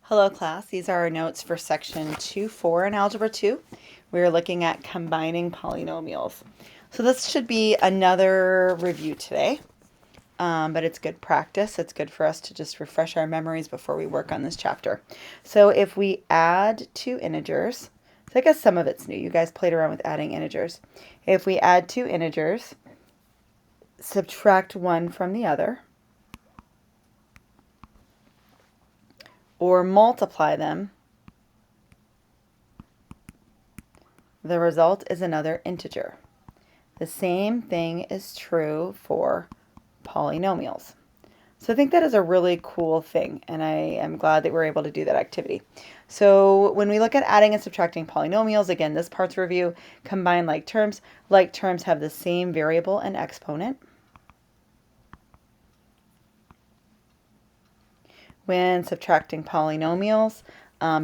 Hello class, these are our notes for section 2.4 in Algebra 2. We're looking at combining polynomials. So this should be another review today, but it's good practice. It's good for us to just refresh our memories before we work on this chapter. So if we add two integers, so I guess some of it's new. You guys played around with adding integers. If we add two integers, subtract one from the other, or multiply them, the result is another integer. The same thing is true for polynomials. So I think that is a really cool thing, and I am glad that we're able to do that activity. So when we look at adding and subtracting polynomials, again, this part's review, combine like terms. Like terms have the same variable and exponent. When subtracting polynomials,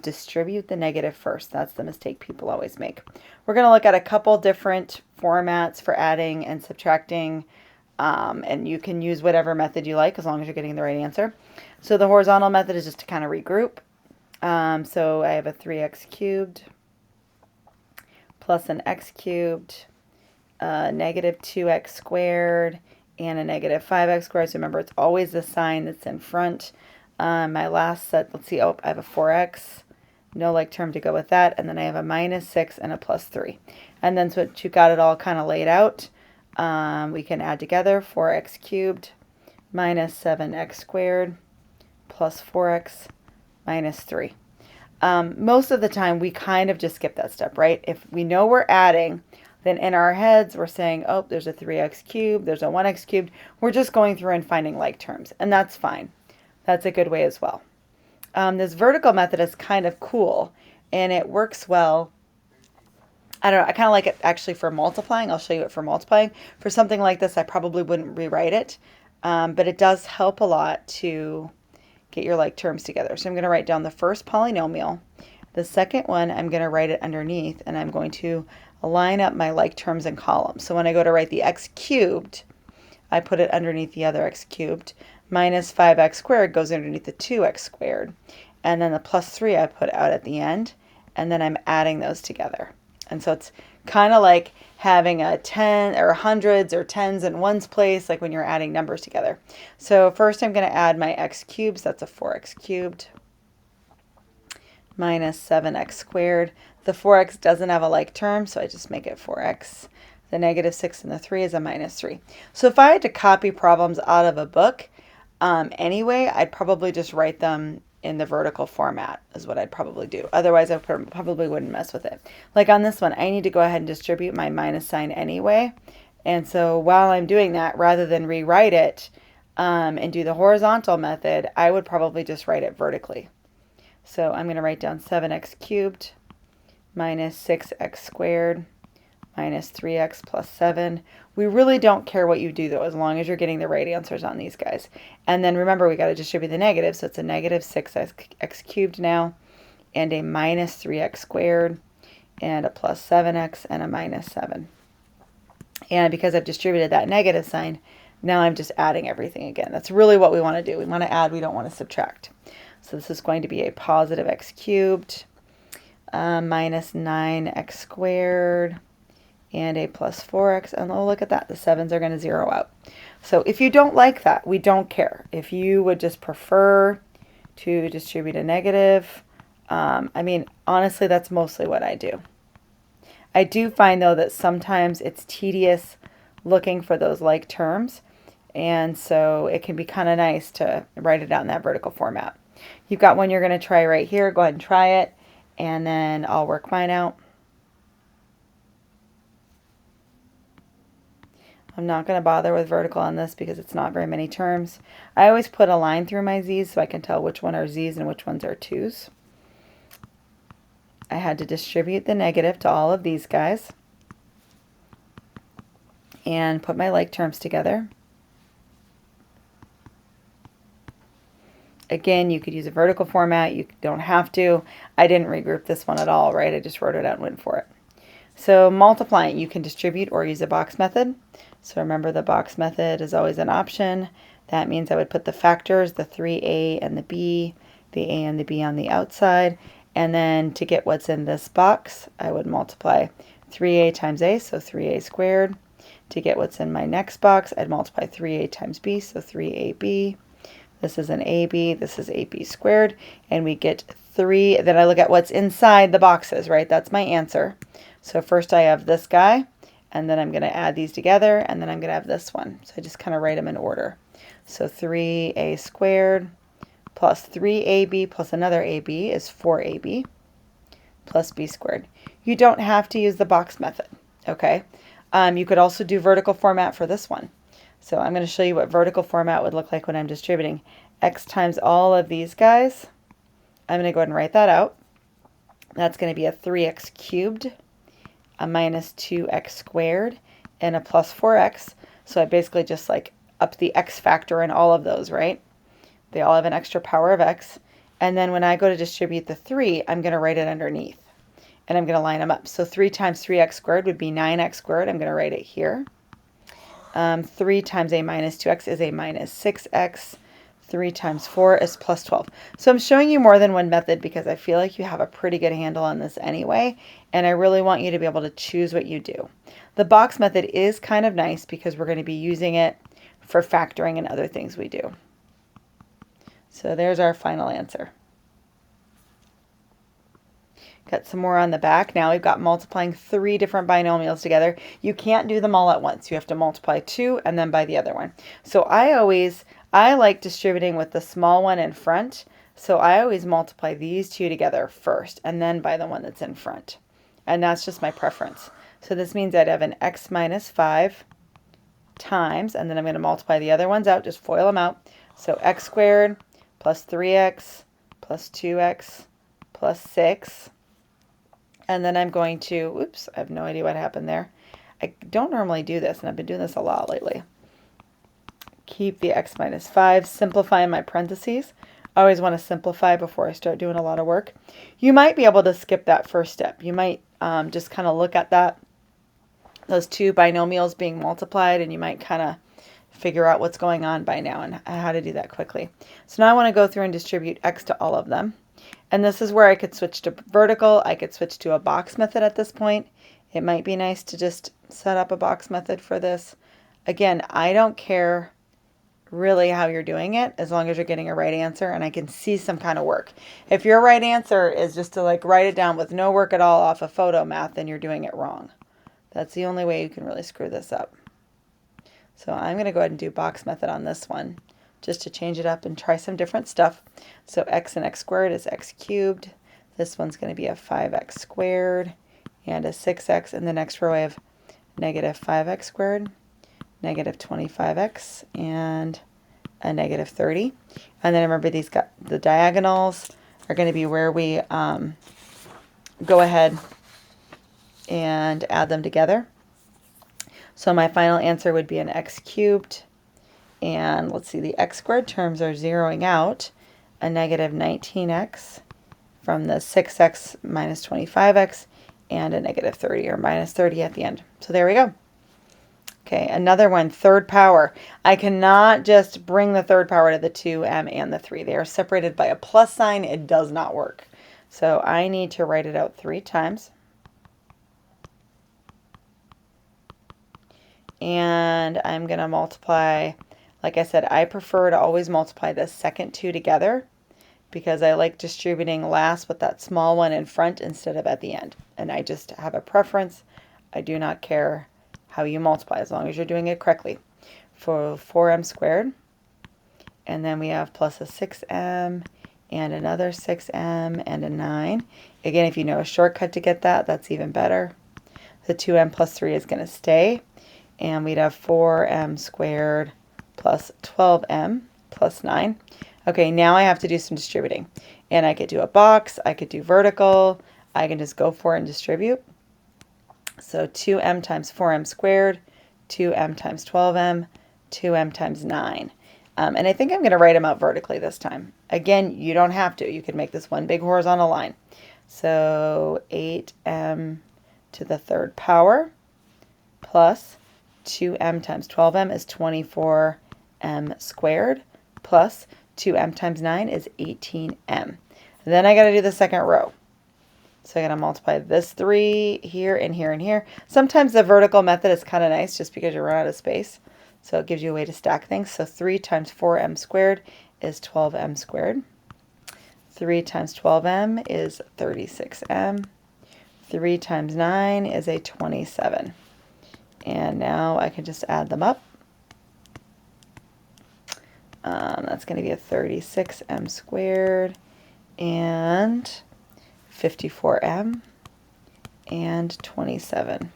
distribute the negative first. That's the mistake people always make. We're going to look at a couple different formats for adding and subtracting, and you can use whatever method you like as long as you're getting the right answer. So the horizontal method is just to kind of regroup. So I have a 3x cubed plus an x cubed, negative 2x squared, and a negative 5x squared. So remember, it's always the sign that's in front. My last set, let's see, I have a 4x, no like term to go with that, and then I have a minus 6 and a plus 3. And then so you got it all kind of laid out, we can add together 4x cubed minus 7x squared plus 4x minus 3. Most of the time we kind of just skip that step, right? If we know we're adding, then in our heads we're saying, oh, there's a 3x cubed, there's a 1x cubed. We're just going through and finding like terms, and that's fine. That's a good way as well. This vertical method is kind of cool, and it works well. I don't know, I kind of like it actually for multiplying. I'll show you it for multiplying. For something like this, I probably wouldn't rewrite it, but it does help a lot to get your like terms together. So I'm going to write down the first polynomial. The second one, I'm going to write it underneath, and I'm going to line up my like terms in columns. So when I go to write the x cubed, I put it underneath the other x cubed. Minus 5x squared goes underneath the 2x squared. And then the plus 3 I put out at the end, and then I'm adding those together. And so it's kind of like having a 10 or hundreds or tens in ones place, like when you're adding numbers together. So first I'm going to add my x cubes. That's a 4x cubed minus 7x squared. The 4x doesn't have a like term, so I just make it 4x. The negative 6 and the 3 is a minus 3. So if I had to copy problems out of a book, anyway, I'd probably just write them in the vertical format is what I'd probably do. Otherwise, I probably wouldn't mess with it. Like on this one, I need to go ahead and distribute my minus sign anyway. And so while I'm doing that, rather than rewrite it and do the horizontal method, I would probably just write it vertically. So I'm going to write down 7x cubed minus 6x squared minus 3x plus 7. We really don't care what you do, though, as long as you're getting the right answers on these guys. And then remember, we got to distribute the negative, so it's a negative 6x cubed now, and a minus 3x squared, and a plus 7x, and a minus 7. And because I've distributed that negative sign, now I'm just adding everything again. That's really what we want to do. We want to add, we don't want to subtract. So this is going to be a positive x cubed minus 9x squared, and a plus 4x, and oh, look at that, the 7s are going to zero out. So if you don't like that, we don't care. If you would just prefer to distribute a negative, I mean, honestly, that's mostly what I do. I do find, though, that sometimes it's tedious looking for those like terms, and so it can be kind of nice to write it out in that vertical format. You've got one you're going to try right here. Go ahead and try it, and then I'll work mine out. I'm not going to bother with vertical on this because it's not very many terms. I always put a line through my z's so I can tell which one are z's and which ones are 2's. I had to distribute the negative to all of these guys and put my like terms together. Again, you could use a vertical format. You don't have to. I didn't regroup this one at all, right? I just wrote it out and went for it. So multiplying, you can distribute or use a box method. So remember, the box method is always an option. That means I would put the factors, the 3a and the b, the a and the b on the outside. And then to get what's in this box, I would multiply 3a times a, so 3a squared. To get what's in my next box, I'd multiply 3a times b, so 3ab. This is an ab, this is ab squared, and we get 3. Then I look at what's inside the boxes, right? That's my answer. So first I have this guy, and then I'm going to add these together, and then I'm going to have this one. So I just kind of write them in order. So 3a squared plus 3ab plus another ab is 4ab plus b squared. You don't have to use the box method, okay? You could also do vertical format for this one. So I'm going to show you what vertical format would look like when I'm distributing x times all of these guys. I'm going to go ahead and write that out. That's going to be a 3x cubed, a minus 2x squared, and a plus 4x. So I basically just like up the x factor in all of those, right? They all have an extra power of x. And then when I go to distribute the 3, I'm going to write it underneath. And I'm going to line them up. So 3 times 3x squared would be 9x squared. I'm going to write it here. 3 times a minus 2x is a minus 6x. 3 times 4 is plus 12. So I'm showing you more than one method because I feel like you have a pretty good handle on this anyway, and I really want you to be able to choose what you do. The box method is kind of nice because we're going to be using it for factoring and other things we do. So there's our final answer. Got some more on the back. Now we've got multiplying 3 different binomials together. You can't do them all at once. You have to multiply 2 and then by the other one. So I like distributing with the small one in front. So I always multiply these 2 together first and then by the one that's in front. And that's just my preference. So this means I'd have an x minus 5 times, and then I'm going to multiply the other ones out, just FOIL them out. So x squared plus 3x plus 2x plus 6. And then I'm going to, oops, I have no idea what happened there. I don't normally do this, and I've been doing this a lot lately. Keep the x minus 5, simplify my parentheses. I always want to simplify before I start doing a lot of work. You might be able to skip that first step. You might just kind of look at those 2 binomials being multiplied, and you might kind of figure out what's going on by now and how to do that quickly. So now I want to go through and distribute x to all of them. And this is where I could switch to vertical. I could switch to a box method at this point. It might be nice to just set up a box method for this. Again, I don't care really how you're doing it as long as you're getting a right answer and I can see some kind of work. If your right answer is just to like write it down with no work at all off of photo math, then you're doing it wrong. That's the only way you can really screw this up. So I'm going to go ahead and do box method on this one, just to change it up and try some different stuff. So x and x squared is x cubed. This one's going to be a 5x squared and a 6x. In the next row I have negative 5x squared, negative 25x, and a negative 30. And then remember these got the diagonals are going to be where we go ahead and add them together. So my final answer would be an x cubed. And let's see, the x squared terms are zeroing out, a negative 19x from the 6x minus 25x and a negative 30 or minus 30 at the end. So there we go. Okay, another one, third power. I cannot just bring the third power to the 2m and the 3. They are separated by a plus sign. It does not work. So I need to write it out 3 times. And I'm going to multiply. Like I said, I prefer to always multiply the second 2 together because I like distributing last with that small one in front instead of at the end. And I just have a preference. I do not care how you multiply as long as you're doing it correctly. For 4m squared, and then we have plus a 6m and another 6m and a 9. Again, if you know a shortcut to get that, that's even better. The 2m plus 3 is going to stay, and we'd have 4m squared plus 12m plus 9. Okay, now I have to do some distributing. And I could do a box, I could do vertical, I can just go for it and distribute. So 2m times 4m squared, 2m times 12m, 2m times 9. And I think I'm going to write them out vertically this time. Again, you don't have to. You could make this one big horizontal line. So 8m to the third power plus 2m times 12m is 24m squared plus 2m times 9 is 18m. Then I got to do the second row. So I got to multiply this 3 here and here and here. Sometimes the vertical method is kind of nice just because you run out of space. So it gives you a way to stack things. So 3 times 4m squared is 12m squared. 3 times 12m is 36m. 3 times 9 is a 27. And now I can just add them up. That's going to be a 36m squared and 54m and 27.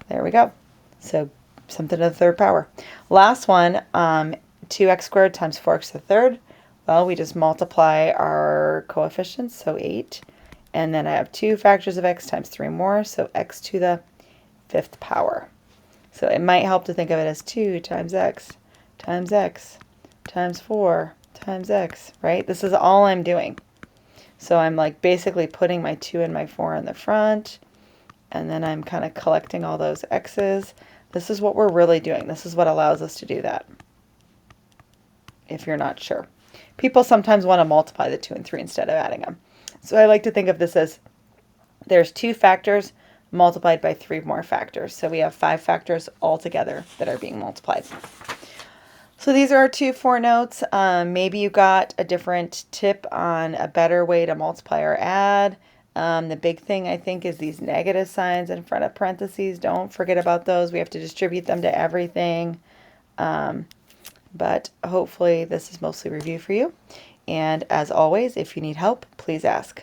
There we go. So something to the third power. Last one, 2x squared times 4x to the third. Well, we just multiply our coefficients, so 8. And then I have 2 factors of x times 3 more, so x to the 5th power. So it might help to think of it as 2 times x times 4 times x, right? This is all I'm doing. So I'm like basically putting my 2 and my 4 in the front, and then I'm kind of collecting all those x's. This is what we're really doing. This is what allows us to do that, if you're not sure. People sometimes want to multiply the 2 and 3 instead of adding them. So I like to think of this as there's 2 factors multiplied by 3 more factors. So we have 5 factors altogether that are being multiplied. So these are our 2 4 notes. Maybe you got a different tip on a better way to multiply or add. The big thing, I think, is these negative signs in front of parentheses. Don't forget about those. We have to distribute them to everything. But hopefully this is mostly review for you. And as always, if you need help, please ask.